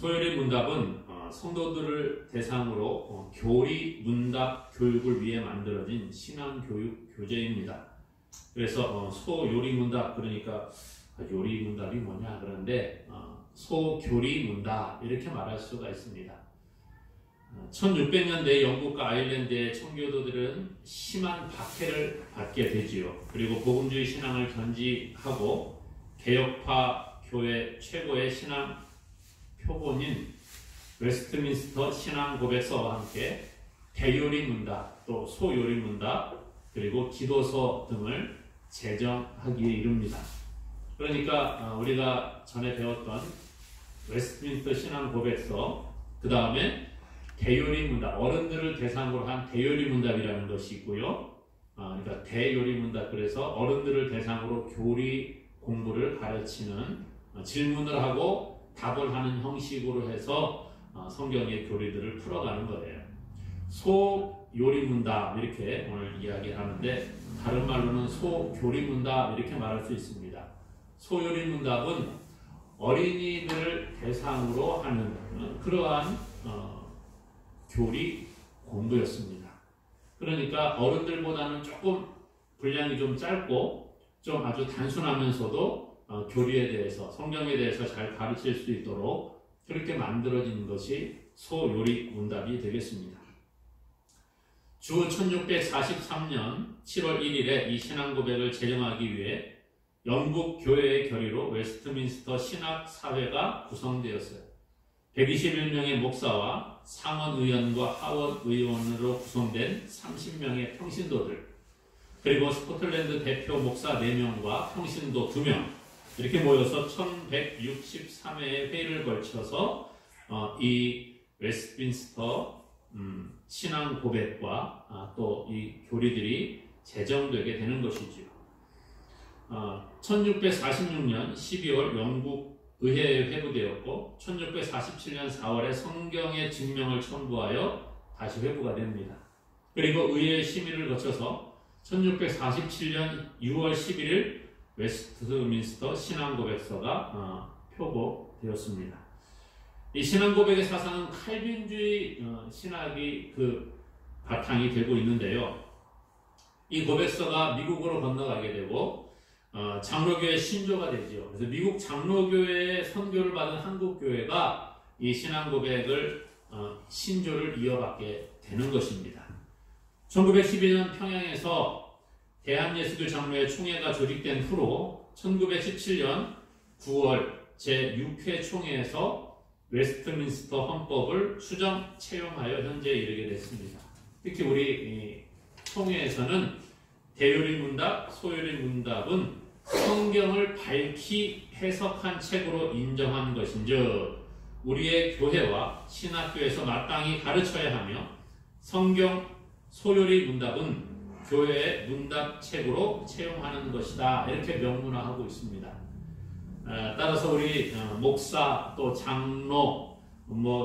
소요리 문답은 성도들을 대상으로 교리 문답 교육을 위해 만들어진 신앙교육 교재입니다. 그래서 소요리 문답, 그러니까 요리 문답이 뭐냐 그런데 소교리 문답 이렇게 말할 수가 있습니다. 1600년대 영국과 아일랜드의 청교도들은 심한 박해를 받게 되지요. 그리고 복음주의 신앙을 견지하고 개혁파 교회 최고의 신앙 표본인 웨스트민스터 신앙 고백서와 함께 대요리 문답, 또 소요리 문답, 그리고 기도서 등을 제정하기에 이릅니다. 그러니까 우리가 전에 배웠던 웨스트민스터 신앙 고백서, 그 다음에 대요리 문답, 어른들을 대상으로 한 대요리 문답이라는 것이 있고요. 그러니까 대요리 문답, 그래서 어른들을 대상으로 교리 공부를 가르치는 질문을 하고 답을 하는 형식으로 해서 성경의 교리들을 풀어가는 거예요. 소요리 문답 이렇게 오늘 이야기하는데, 다른 말로는 소교리 문답 이렇게 말할 수 있습니다. 소요리 문답은 어린이들을 대상으로 하는 그러한 교리 공부였습니다. 그러니까 어른들보다는 조금 분량이 좀 짧고 좀 아주 단순하면서도 교리에 대해서, 성경에 대해서 잘 가르칠 수 있도록 그렇게 만들어진 것이 소요리 문답이 되겠습니다. 주 1643년 7월 1일에 이 신앙고백을 제정하기 위해 영국 교회의 결의로 웨스트민스터 신학사회가 구성되었어요. 121명의 목사와 상원의원과 하원의원으로 구성된 30명의 평신도들, 그리고 스코틀랜드 대표 목사 4명과 평신도 2명, 이렇게 모여서 1163회의 회의를 걸쳐서 이 웨스트민스터 신앙 고백과 또 이 교리들이 제정되게 되는 것이지요. 1646년 12월 영국 의회에 회부되었고 1647년 4월에 성경의 증명을 첨부하여 다시 회부가 됩니다. 그리고 의회의 심의를 거쳐서 1647년 6월 11일 웨스트민스터 신앙고백서가 표고되었습니다. 이 신앙고백의 사상은 칼빈주의 신학이 바탕이 되고 있는데요. 이 고백서가 미국으로 건너가게 되고 장로교의 신조가 되죠. 그래서 미국 장로교회의 선교를 받은 한국교회가 이 신앙고백을 신조를 이어받게 되는 것입니다. 1912년 평양에서 대한예수교 장로회 총회가 조직된 후로 1917년 9월 제6회 총회에서 웨스트민스터 헌법을 수정 채용하여 현재에 이르게 됐습니다. 특히 우리 총회에서는 대요리 문답, 소요리 문답은 성경을 밝히 해석한 책으로 인정한 것인즉 우리의 교회와 신학교에서 마땅히 가르쳐야 하며, 성경 소요리 문답은 교회의 문답책으로 채용하는 것이다, 이렇게 명문화하고 있습니다. 따라서 우리 목사 또 장로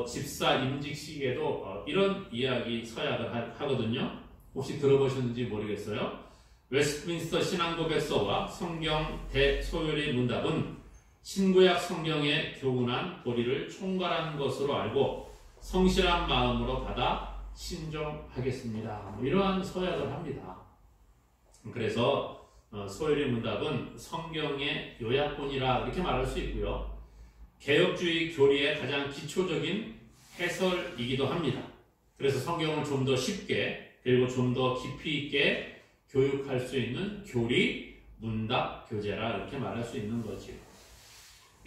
집사 임직 시기에도 이런 이야기 서약을 하거든요. 혹시 들어보셨는지 모르겠어요. 웨스트민스터 신앙고백서와 성경 대소요리 문답은 신구약 성경에 교훈한 도리를 총괄한 것으로 알고 성실한 마음으로 받아 신종하겠습니다. 이러한 서약을 합니다. 그래서 소요리 문답은 성경의 요약본이라 이렇게 말할 수 있고요. 개혁주의 교리의 가장 기초적인 해설이기도 합니다. 그래서 성경을 좀 더 쉽게 그리고 좀 더 깊이 있게 교육할 수 있는 교리 문답 교재라 이렇게 말할 수 있는 거죠.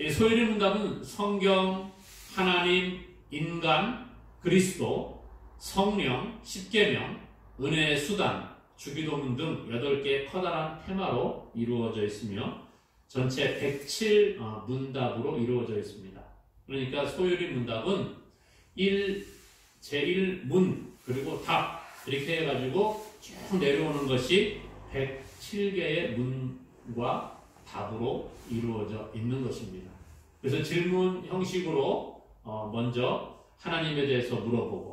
이 소요리 문답은 성경, 하나님, 인간, 그리스도, 성령, 십계명, 은혜의 수단, 주기도문 등 8개의 커다란 테마로 이루어져 있으며 전체 107 문답으로 이루어져 있습니다. 그러니까 소요리 문답은 제1문 그리고 답 이렇게 해가지고 쭉 내려오는 것이 107개의 문과 답으로 이루어져 있는 것입니다. 그래서 질문 형식으로 먼저 하나님에 대해서 물어보고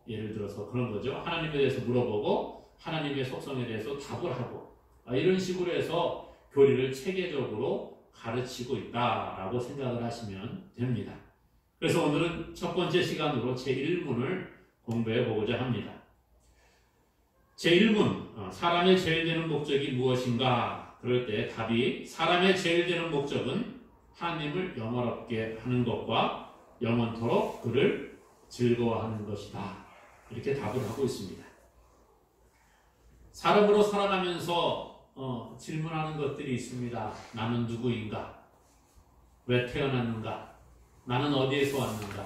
예를 들어서 그런 거죠. 하나님에 대해서 물어보고 하나님의 속성에 대해서 답을 하고 이런 식으로 해서 교리를 체계적으로 가르치고 있다라고 생각을 하시면 됩니다. 그래서 오늘은 첫 번째 시간으로 제1문을 공부해 보고자 합니다. 제1문, 사람의 제일 되는 목적이 무엇인가? 그럴 때 답이 사람의 제일 되는 목적은 하나님을 영화롭게 하는 것과 영원토록 그를 즐거워하는 것이다. 이렇게 답을 하고 있습니다. 사람으로 살아가면서 질문하는 것들이 있습니다. 나는 누구인가? 왜 태어났는가? 나는 어디에서 왔는가?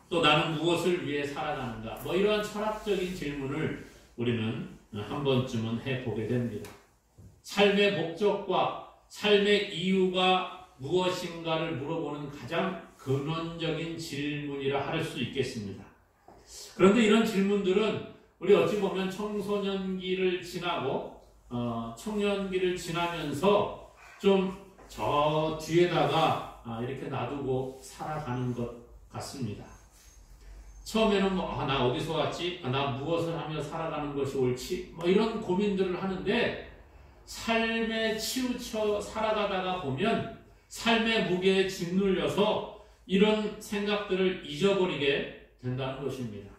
또 나는 무엇을 위해 살아가는가? 이러한 철학적인 질문을 우리는 한 번쯤은 해보게 됩니다. 삶의 목적과 삶의 이유가 무엇인가를 물어보는 가장 근원적인 질문이라 할 수 있겠습니다. 그런데 이런 질문들은 우리 어찌 보면 청소년기를 지나고 청년기를 지나면서 좀 저 뒤에다가 이렇게 놔두고 살아가는 것 같습니다. 처음에는 나 어디서 왔지? 나 무엇을 하며 살아가는 것이 옳지? 이런 고민들을 하는데 삶에 치우쳐 살아가다가 보면 삶의 무게에 짓눌려서 이런 생각들을 잊어버리게 된다는 것입니다.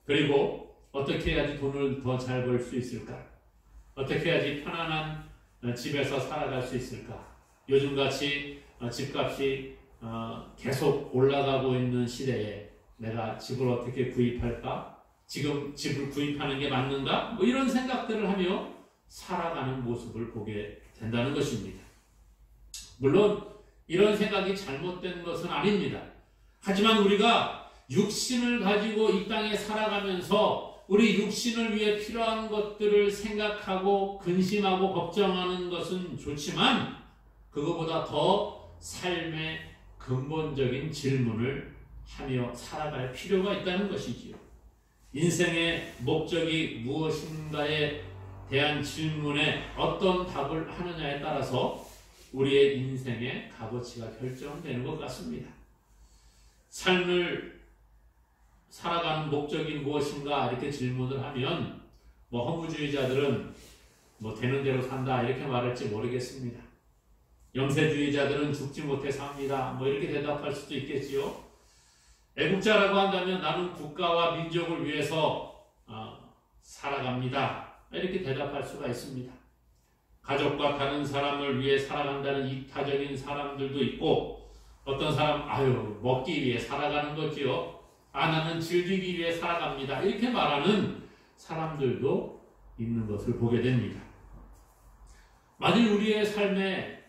그리고 어떻게 해야지 돈을 더 잘 벌 수 있을까? 어떻게 해야지 편안한 집에서 살아갈 수 있을까? 요즘같이 집값이 계속 올라가고 있는 시대에 내가 집을 어떻게 구입할까? 지금 집을 구입하는 게 맞는가? 이런 생각들을 하며 살아가는 모습을 보게 된다는 것입니다. 물론 이런 생각이 잘못된 것은 아닙니다. 하지만 우리가 육신을 가지고 이 땅에 살아가면서 우리 육신을 위해 필요한 것들을 생각하고 근심하고 걱정하는 것은 좋지만 그것보다 더 삶의 근본적인 질문을 하며 살아갈 필요가 있다는 것이지요. 인생의 목적이 무엇인가에 대한 질문에 어떤 답을 하느냐에 따라서 우리의 인생의 값어치가 결정되는 것 같습니다. 삶을 살아가는 목적이 무엇인가 이렇게 질문을 하면 허무주의자들은 되는 대로 산다 이렇게 말할지 모르겠습니다. 영세주의자들은 죽지 못해 삽니다. 이렇게 대답할 수도 있겠지요. 애국자라고 한다면 나는 국가와 민족을 위해서 살아갑니다. 이렇게 대답할 수가 있습니다. 가족과 다른 사람을 위해 살아간다는 이타적인 사람들도 있고 어떤 사람 먹기 위해 살아가는 거지요. 나는 즐기기 위해 살아갑니다. 이렇게 말하는 사람들도 있는 것을 보게 됩니다. 만일 우리의 삶에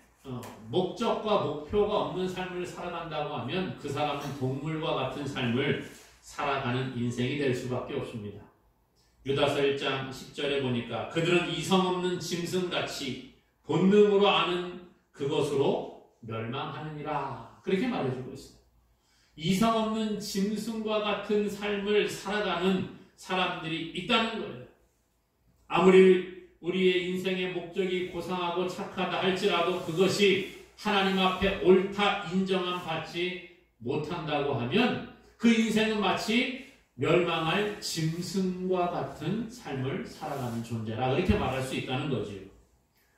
목적과 목표가 없는 삶을 살아간다고 하면 그 사람은 동물과 같은 삶을 살아가는 인생이 될 수밖에 없습니다. 유다서 1장 10절에 보니까 그들은 이성 없는 짐승같이 본능으로 아는 그것으로 멸망하느니라 그렇게 말해주고 있습니다. 이성 없는 짐승과 같은 삶을 살아가는 사람들이 있다는 거예요. 아무리 우리의 인생의 목적이 고상하고 착하다 할지라도 그것이 하나님 앞에 옳다 인정함 받지 못한다고 하면 그 인생은 마치 멸망할 짐승과 같은 삶을 살아가는 존재라 그렇게 말할 수 있다는 거지요.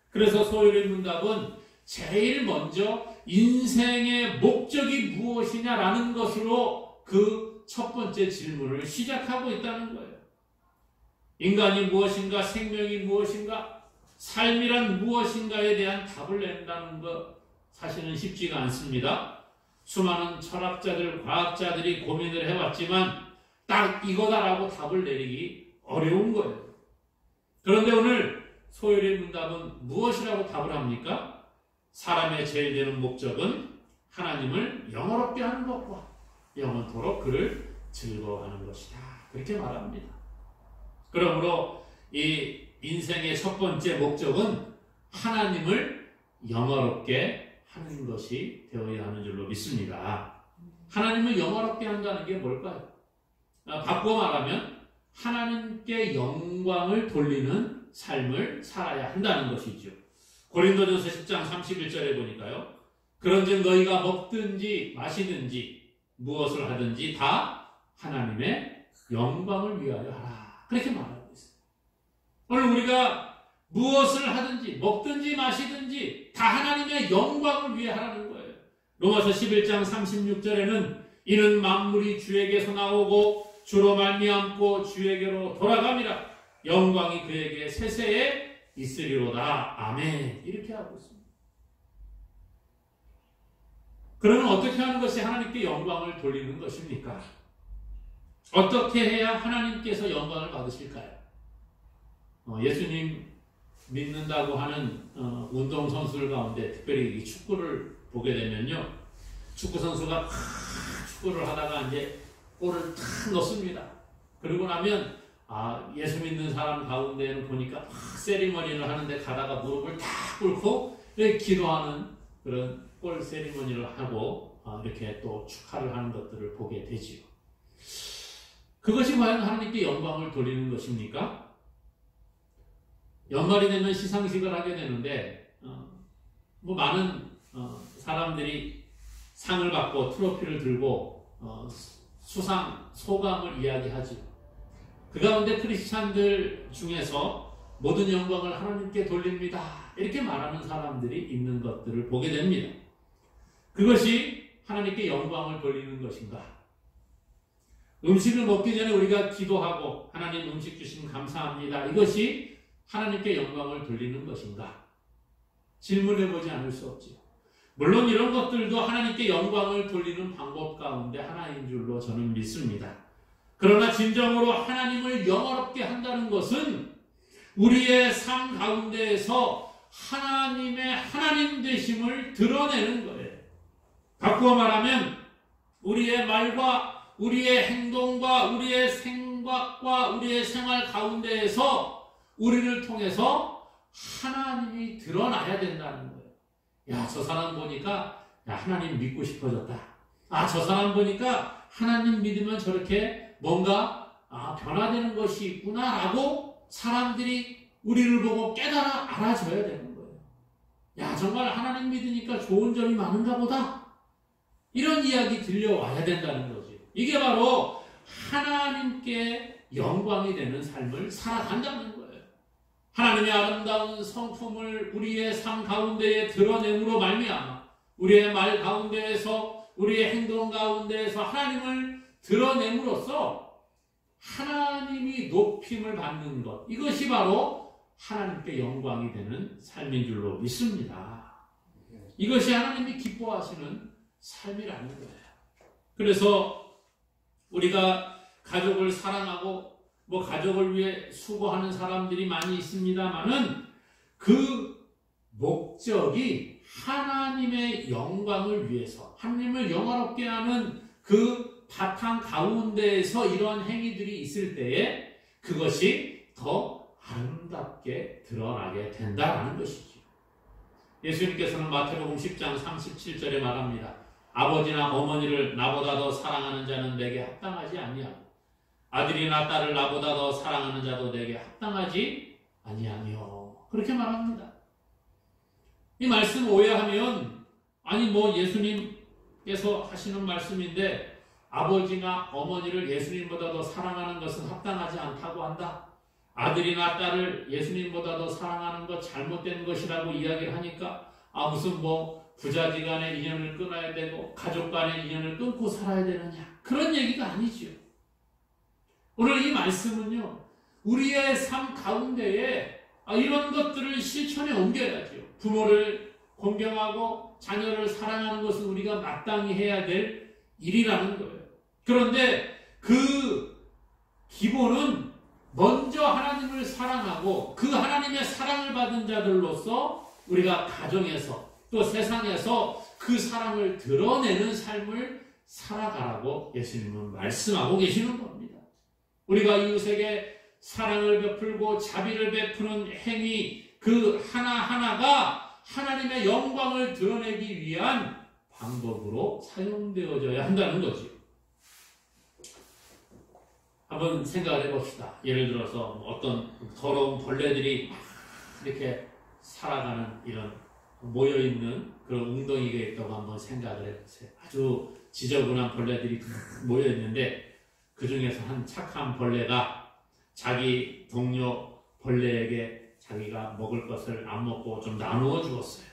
그래서 소요리 문답은 제일 먼저 인생의 목적이 무엇이냐라는 것으로 그 첫 번째 질문을 시작하고 있다는 거예요. 인간이 무엇인가, 생명이 무엇인가, 삶이란 무엇인가에 대한 답을 낸다는 것 사실은 쉽지가 않습니다. 수많은 철학자들, 과학자들이 고민을 해왔지만 딱 이거다라고 답을 내리기 어려운 거예요. 그런데 오늘 소요리 문답은 무엇이라고 답을 합니까? 사람의 제일 되는 목적은 하나님을 영화롭게 하는 것과 영원토록 그를 즐거워하는 것이다. 그렇게 말합니다. 그러므로 이 인생의 첫 번째 목적은 하나님을 영화롭게 하는 것이 되어야 하는 줄로 믿습니다. 하나님을 영화롭게 한다는 게 뭘까요? 바꾸어 말하면 하나님께 영광을 돌리는 삶을 살아야 한다는 것이죠. 고린도전서 10장 31절에 보니까요. 그런즉 너희가 먹든지 마시든지 무엇을 하든지 다 하나님의 영광을 위하여 하라. 그렇게 말하고 있어요. 오늘 우리가 무엇을 하든지 먹든지 마시든지 다 하나님의 영광을 위해 하라는 거예요. 로마서 11장 36절에는 이는 만물이 주에게서 나오고 주로 말미암고 주에게로 돌아감이라. 영광이 그에게 세세에 있으리로다. 아멘. 이렇게 하고 있습니다. 그러면 어떻게 하는 것이 하나님께 영광을 돌리는 것입니까? 어떻게 해야 하나님께서 영광을 받으실까요? 예수님 믿는다고 하는 운동선수들 가운데 특별히 이 축구를 보게 되면요, 축구 선수가 축구를 하다가 이제 골을 탁 넣습니다. 그러고 나면 예수 믿는 사람 가운데는 보니까 세리머니를 하는데 가다가 무릎을 탁 꿇고 기도하는 그런 골 세리머니를 하고 이렇게 또 축하를 하는 것들을 보게 되지요. 그것이 과연 하나님께 영광을 돌리는 것입니까? 연말이 되면 시상식을 하게 되는데 많은 사람들이 상을 받고 트로피를 들고 수상 소감을 이야기하죠. 그 가운데 크리스찬들 중에서 모든 영광을 하나님께 돌립니다, 이렇게 말하는 사람들이 있는 것들을 보게 됩니다. 그것이 하나님께 영광을 돌리는 것인가? 음식을 먹기 전에 우리가 기도하고 하나님 음식 주시면 감사합니다, 이것이 하나님께 영광을 돌리는 것인가? 질문해보지 않을 수 없지요. 물론 이런 것들도 하나님께 영광을 돌리는 방법 가운데 하나인 줄로 저는 믿습니다. 그러나 진정으로 하나님을 영화롭게 한다는 것은 우리의 삶 가운데에서 하나님의 하나님 되심을 드러내는 거예요. 바꾸어 말하면 우리의 말과 우리의 행동과 우리의 생각과 우리의 생활 가운데에서 우리를 통해서 하나님이 드러나야 된다는 거예요. 야, 저 사람 보니까 하나님 믿고 싶어졌다. 저 사람 보니까 하나님 믿으면 저렇게 뭔가 변화되는 것이 있구나라고 사람들이 우리를 보고 깨달아 알아줘야 되는 거예요. 야, 정말 하나님 믿으니까 좋은 점이 많은가 보다. 이런 이야기 들려와야 된다는 거지. 이게 바로 하나님께 영광이 되는 삶을 살아간다는 거예요. 하나님의 아름다운 성품을 우리의 삶 가운데에 드러냄으로 말미암아 우리의 말 가운데에서 우리의 행동 가운데에서 하나님을 드러냄으로써 하나님이 높임을 받는 것, 이것이 바로 하나님께 영광이 되는 삶인 줄로 믿습니다. 이것이 하나님이 기뻐하시는 삶이라는 거예요. 그래서 우리가 가족을 사랑하고 가족을 위해 수고하는 사람들이 많이 있습니다만은 그 목적이 하나님의 영광을 위해서, 하나님을 영화롭게 하는 그 바탕 가운데에서 이런 행위들이 있을 때에 그것이 더 아름답게 드러나게 된다는 것이죠. 예수님께서는 마태복음 10장 37절에 말합니다. 아버지나 어머니를 나보다 더 사랑하는 자는 내게 합당하지 아니하고 아들이나 딸을 나보다 더 사랑하는 자도 내게 합당하지 아니하며, 그렇게 말합니다. 이 말씀 오해하면 예수님께서 하시는 말씀인데 아버지나 어머니를 예수님보다 더 사랑하는 것은 합당하지 않다고 한다. 아들이나 딸을 예수님보다 더 사랑하는 것 잘못된 것이라고 이야기를 하니까 무슨 부자지간의 인연을 끊어야 되고 가족 간의 인연을 끊고 살아야 되느냐, 그런 얘기가 아니죠. 오늘 이 말씀은요, 우리의 삶 가운데에 이런 것들을 실천에 옮겨야죠. 부모를 공경하고 자녀를 사랑하는 것은 우리가 마땅히 해야 될 일이라는 거예요. 그런데 그 기본은 먼저 하나님을 사랑하고 그 하나님의 사랑을 받은 자들로서 우리가 가정에서 또 세상에서 그 사랑을 드러내는 삶을 살아가라고 예수님은 말씀하고 계시는 겁니다. 우리가 이웃에게 사랑을 베풀고 자비를 베푸는 행위 그 하나하나가 하나님의 영광을 드러내기 위한 방법으로 사용되어져야 한다는 거죠. 한번 생각을 해봅시다. 예를 들어서 어떤 더러운 벌레들이 이렇게 살아가는 이런 모여있는 그런 웅덩이가 있다고 한번 생각을 해보세요. 아주 지저분한 벌레들이 모여있는데 그 중에서 한 착한 벌레가 자기 동료 벌레에게 자기가 먹을 것을 안 먹고 좀 나누어 주었어요.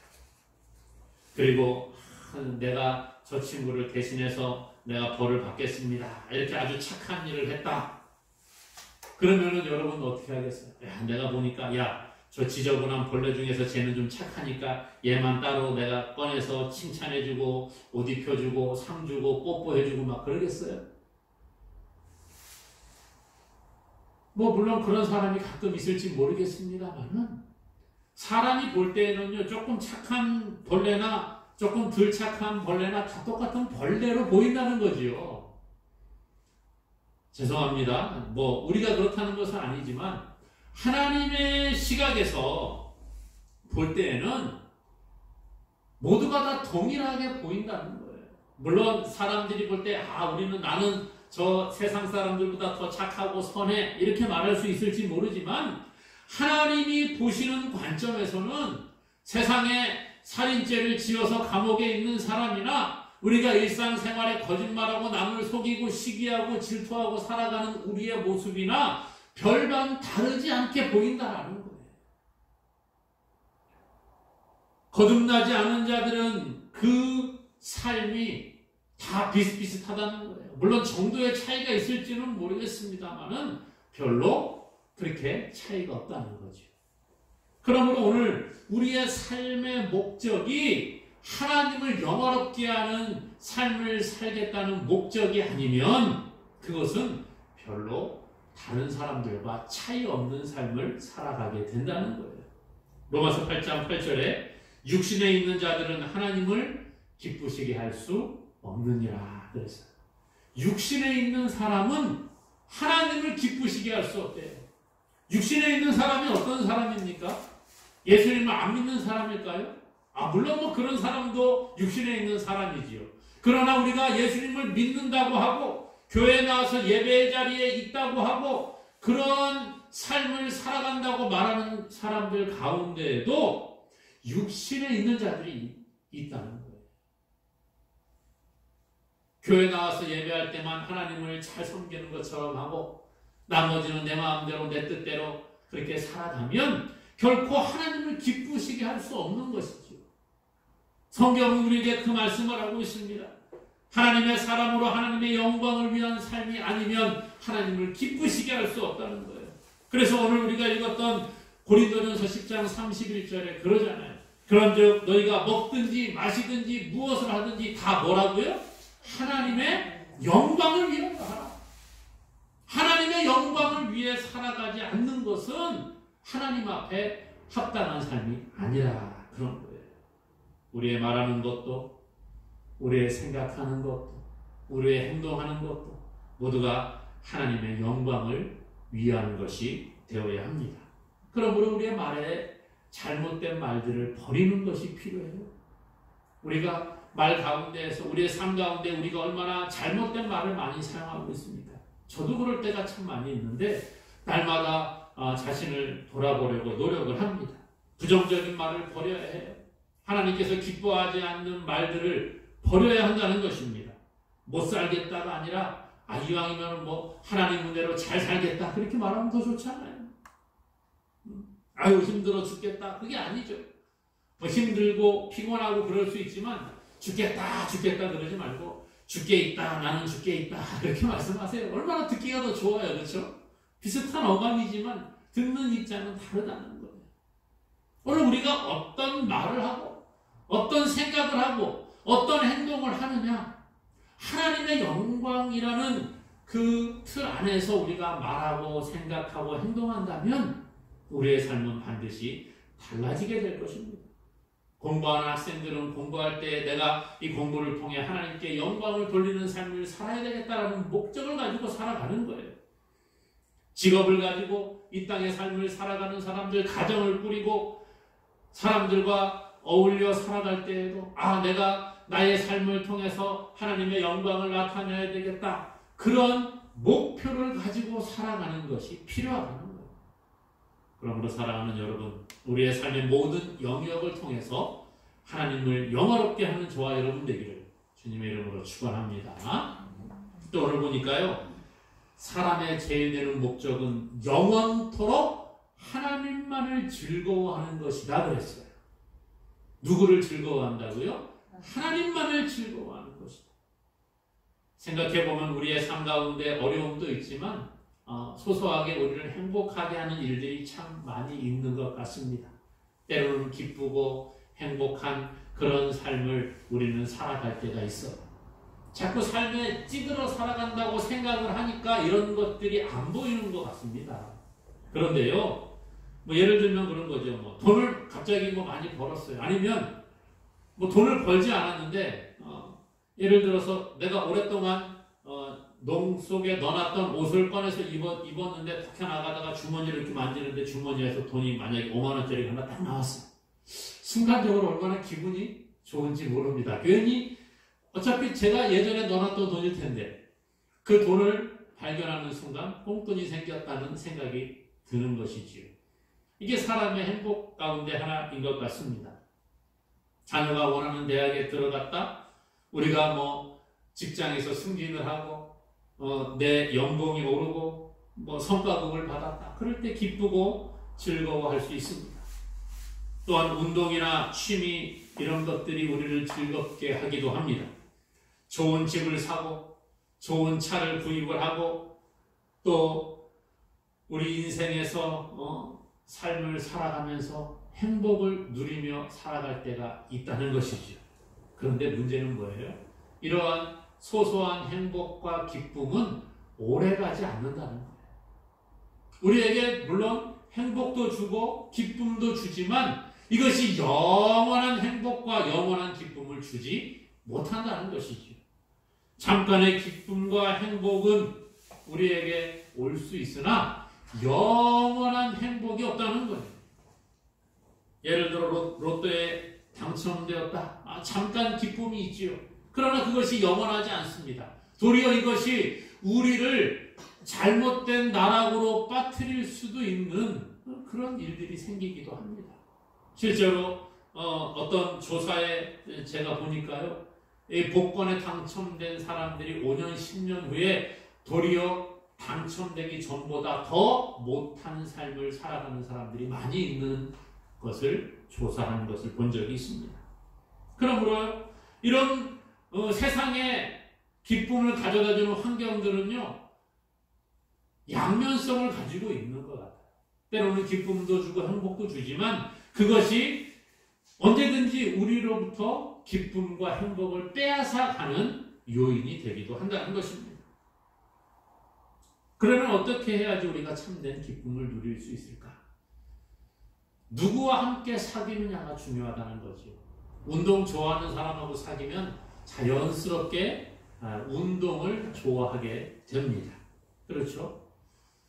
그리고 내가 저 친구를 대신해서 내가 벌을 받겠습니다. 이렇게 아주 착한 일을 했다. 그러면은 여러분 어떻게 하겠어요? 야, 내가 보니까 저 지저분한 벌레 중에서 쟤는 좀 착하니까 얘만 따로 내가 꺼내서 칭찬해주고 옷 입혀주고 상 주고 뽀뽀해주고 막 그러겠어요? 뭐 물론 그런 사람이 가끔 있을지 모르겠습니다만은 사람이 볼 때는요 조금 착한 벌레나 조금 덜 착한 벌레나 다 똑같은 벌레로 보인다는 거지요. 죄송합니다. 뭐 우리가 그렇다는 것은 아니지만 하나님의 시각에서 볼 때에는 모두가 다 동일하게 보인다는 거예요. 물론 사람들이 볼 때 나는 저 세상 사람들보다 더 착하고 선해 이렇게 말할 수 있을지 모르지만 하나님이 보시는 관점에서는 세상에 살인죄를 지어서 감옥에 있는 사람이나 우리가 일상생활에 거짓말하고 남을 속이고 시기하고 질투하고 살아가는 우리의 모습이나 별반 다르지 않게 보인다라는 거예요. 거듭나지 않은 자들은 그 삶이 다 비슷비슷하다는 거예요. 물론 정도의 차이가 있을지는 모르겠습니다만은 별로 그렇게 차이가 없다는 거죠. 그러므로 오늘 우리의 삶의 목적이 하나님을 영화롭게 하는 삶을 살겠다는 목적이 아니면 그것은 별로 다른 사람들과 차이 없는 삶을 살아가게 된다는 거예요. 로마서 8장 8절에 육신에 있는 자들은 하나님을 기쁘시게 할 수 없느니라 그랬어요. 육신에 있는 사람은 하나님을 기쁘시게 할 수 없대요. 육신에 있는 사람이 어떤 사람입니까? 예수님을 안 믿는 사람일까요? 물론 뭐 그런 사람도 육신에 있는 사람이지요. 그러나 우리가 예수님을 믿는다고 하고 교회에 나와서 예배의 자리에 있다고 하고 그런 삶을 살아간다고 말하는 사람들 가운데에도 육신에 있는 자들이 있다는 거예요. 교회 나와서 예배할 때만 하나님을 잘 섬기는 것처럼 하고 나머지는 내 마음대로 내 뜻대로 그렇게 살아가면 결코 하나님을 기쁘시게 할 수 없는 것이죠. 성경은 우리에게 그 말씀을 하고 있습니다. 하나님의 사람으로 하나님의 영광을 위한 삶이 아니면 하나님을 기쁘시게 할 수 없다는 거예요. 그래서 오늘 우리가 읽었던 고린도전서 10장 31절에 그러잖아요. 그런즉 너희가 먹든지 마시든지 무엇을 하든지 다 뭐라고요? 하나님의 영광을 위하여 하라. 하나님의 영광을 위해 살아가지 않는 것은 하나님 앞에 합당한 삶이 아니라 그런 거예요. 우리의 말하는 것도 우리의 생각하는 것도 우리의 행동하는 것도 모두가 하나님의 영광을 위한 것이 되어야 합니다. 그러므로 우리의 말에 잘못된 말들을 버리는 것이 필요해요. 우리가 말 가운데에서 우리의 삶 가운데 우리가 얼마나 잘못된 말을 많이 사용하고 있습니까? 저도 그럴 때가 참 많이 있는데 날마다 자신을 돌아보려고 노력을 합니다. 부정적인 말을 버려야 해요. 하나님께서 기뻐하지 않는 말들을 버려야 한다는 것입니다. 못 살겠다가 아니라 이왕이면 뭐 하나님 은혜로 잘 살겠다 그렇게 말하면 더 좋잖아요. 힘들어 죽겠다 그게 아니죠. 뭐 힘들고 피곤하고 그럴 수 있지만 죽겠다 그러지 말고 죽게 있다 나는 죽게 있다 그렇게 말씀하세요. 얼마나 듣기가 더 좋아요. 그렇죠? 비슷한 어감이지만 듣는 입장은 다르다는 거예요. 오늘 우리가 어떤 말을 하고 어떤 생각을 하고 어떤 행동을 하느냐 하나님의 영광이라는 그 틀 안에서 우리가 말하고 생각하고 행동한다면 우리의 삶은 반드시 달라지게 될 것입니다. 공부하는 학생들은 공부할 때 내가 이 공부를 통해 하나님께 영광을 돌리는 삶을 살아야 되겠다라는 목적을 가지고 살아가는 거예요. 직업을 가지고 이 땅의 삶을 살아가는 사람들, 가정을 꾸리고 사람들과 어울려 살아갈 때에도 내가 나의 삶을 통해서 하나님의 영광을 나타내야 되겠다. 그런 목표를 가지고 살아가는 것이 필요하다는 거예요. 그러므로 사랑하는 여러분, 우리의 삶의 모든 영역을 통해서 하나님을 영화롭게 하는 저와 여러분 되기를 주님의 이름으로 축원합니다. 또 오늘 보니까요, 사람의 제일 되는 목적은 영원토록 하나님만을 즐거워하는 것이다 그랬어요. 누구를 즐거워한다고요? 하나님만을 즐거워하는 것이다. 생각해보면 우리의 삶 가운데 어려움도 있지만 소소하게 우리를 행복하게 하는 일들이 참 많이 있는 것 같습니다. 때로는 기쁘고 행복한 그런 삶을 우리는 살아갈 때가 있어. 자꾸 삶에 찌들어 살아간다고 생각을 하니까 이런 것들이 안 보이는 것 같습니다. 그런데요, 예를 들면 그런 거죠. 돈을 갑자기 많이 벌었어요. 아니면 돈을 벌지 않았는데 예를 들어서 내가 오랫동안 농 속에 넣어놨던 옷을 꺼내서 입었는데 밖에 나가다가 주머니를 이렇게 만지는데 주머니에서 돈이 만약에 5만 원짜리 하나 딱 나왔어. 순간적으로 얼마나 기분이 좋은지 모릅니다. 괜히 어차피 제가 예전에 넣어놨던 돈일 텐데 그 돈을 발견하는 순간 뽕돈이 생겼다는 생각이 드는 것이지요. 이게 사람의 행복 가운데 하나인 것 같습니다. 자녀가 원하는 대학에 들어갔다. 우리가 직장에서 승진을 하고 내 연봉이 오르고 성과급을 받았다. 그럴 때 기쁘고 즐거워할 수 있습니다. 또한 운동이나 취미 이런 것들이 우리를 즐겁게 하기도 합니다. 좋은 집을 사고 좋은 차를 구입을 하고 또 우리 인생에서 삶을 살아가면서 행복을 누리며 살아갈 때가 있다는 것이죠. 그런데 문제는 뭐예요? 이러한 소소한 행복과 기쁨은 오래가지 않는다는 거예요. 우리에게 물론 행복도 주고 기쁨도 주지만 이것이 영원한 행복과 영원한 기쁨을 주지 못한다는 것이죠. 잠깐의 기쁨과 행복은 우리에게 올 수 있으나 영원한 행복이 없다는 거예요. 예를 들어 로또에 당첨되었다. 잠깐 기쁨이 있지요. 그러나 그것이 영원하지 않습니다. 도리어 이것이 우리를 잘못된 나락으로 빠뜨릴 수도 있는 그런 일들이 생기기도 합니다. 실제로 어떤 조사에 제가 보니까요, 이 복권에 당첨된 사람들이 5년, 10년 후에 도리어 당첨되기 전보다 더 못한 삶을 살아가는 사람들이 많이 있는 것을 조사한 것을 본 적이 있습니다. 그러므로 이런 세상에 기쁨을 가져다주는 환경들은요, 양면성을 가지고 있는 것 같아요. 때로는 기쁨도 주고 행복도 주지만 그것이 언제든지 우리로부터 기쁨과 행복을 빼앗아가는 요인이 되기도 한다는 것입니다. 그러면 어떻게 해야지 우리가 참된 기쁨을 누릴 수 있을까? 누구와 함께 사귀느냐가 중요하다는 거죠. 운동 좋아하는 사람하고 사귀면 자연스럽게 운동을 좋아하게 됩니다. 그렇죠?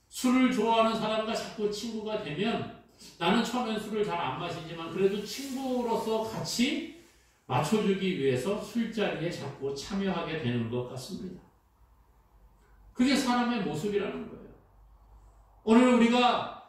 술을 좋아하는 사람과 자꾸 친구가 되면 나는 처음엔 술을 잘 안 마시지만 그래도 친구로서 같이 맞춰주기 위해서 술자리에 자꾸 참여하게 되는 것 같습니다. 그게 사람의 모습이라는 거예요. 오늘 우리가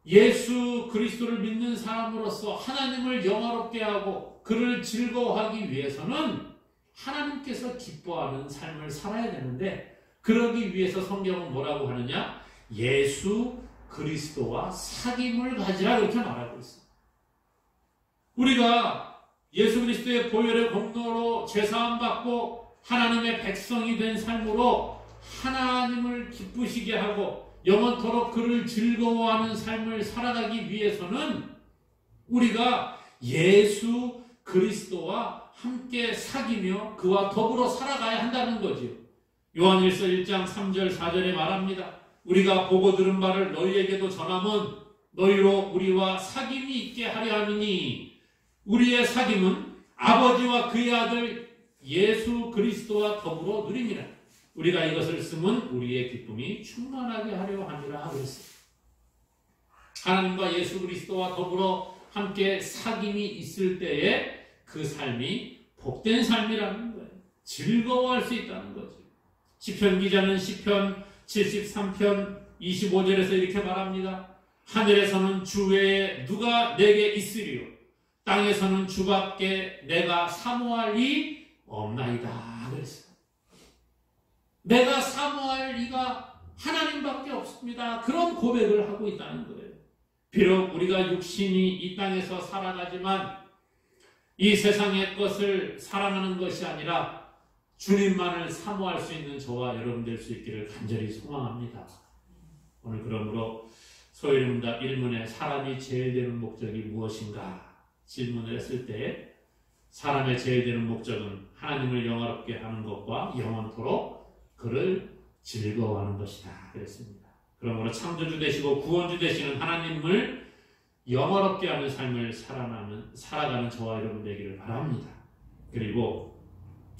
예수 그리스도를 믿는 사람으로서 하나님을 영화롭게 하고 그를 즐거워하기 위해서는 하나님께서 기뻐하는 삶을 살아야 되는데 그러기 위해서 성경은 뭐라고 하느냐? 예수 그리스도와 사귐을 가지라 이렇게 말하고 있어요. 우리가 예수 그리스도의 보혈의 공로로 죄사함 받고 하나님의 백성이 된 삶으로 하나님을 기쁘시게 하고 영원토록 그를 즐거워하는 삶을 살아가기 위해서는 우리가 예수 그리스도와 함께 사귀며 그와 더불어 살아가야 한다는 거지요. 요한일서 1장 3절 4절에 말합니다. 우리가 보고 들은 바를 너희에게도 전함은 너희로 우리와 사귐이 있게 하려 함이니 우리의 사귐은 아버지와 그의 아들 예수 그리스도와 더불어 누립니다. 우리가 이것을 쓰면 우리의 기쁨이 충만하게 하려 함이라 그랬어요. 하나님과 예수 그리스도와 더불어 함께 사귐이 있을 때에 그 삶이 복된 삶이라는 거예요. 즐거워할 수 있다는 거죠. 시편 기자는 시편 73편 25절에서 이렇게 말합니다. 하늘에서는 주 외에 누가 내게 있으리요 땅에서는 주밖에 내가 사모할 리 없나이다 그랬어요. 내가 사모할 리가 하나님밖에 없습니다. 그런 고백을 하고 있다는 거예요. 비록 우리가 육신이 이 땅에서 살아가지만 이 세상의 것을 사랑하는 것이 아니라 주님만을 사모할 수 있는 저와 여러분 될 수 있기를 간절히 소망합니다. 오늘 그러므로 소위문답 1문에 사람이 제일 되는 목적이 무엇인가 질문을 했을 때 사람의 제일 되는 목적은 하나님을 영화롭게 하는 것과 영원토록 그를 즐거워하는 것이다 그랬습니다. 그러므로 창조주 되시고 구원주 되시는 하나님을 영화롭게 하는 삶을 살아가는 저와 여러분 되기를 바랍니다. 그리고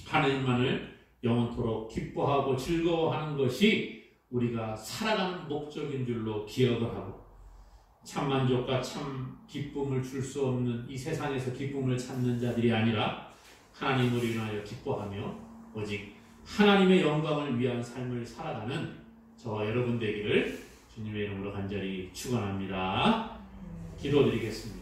하나님만을 영원토록 기뻐하고 즐거워하는 것이 우리가 살아가는 목적인 줄로 기억을 하고 참 만족과 참 기쁨을 줄 수 없는 이 세상에서 기쁨을 찾는 자들이 아니라 하나님을 인하여 기뻐하며 오직 하나님의 영광을 위한 삶을 살아가는 저와 여러분 되기를 주님의 이름으로 간절히 축원합니다. 기도드리겠습니다.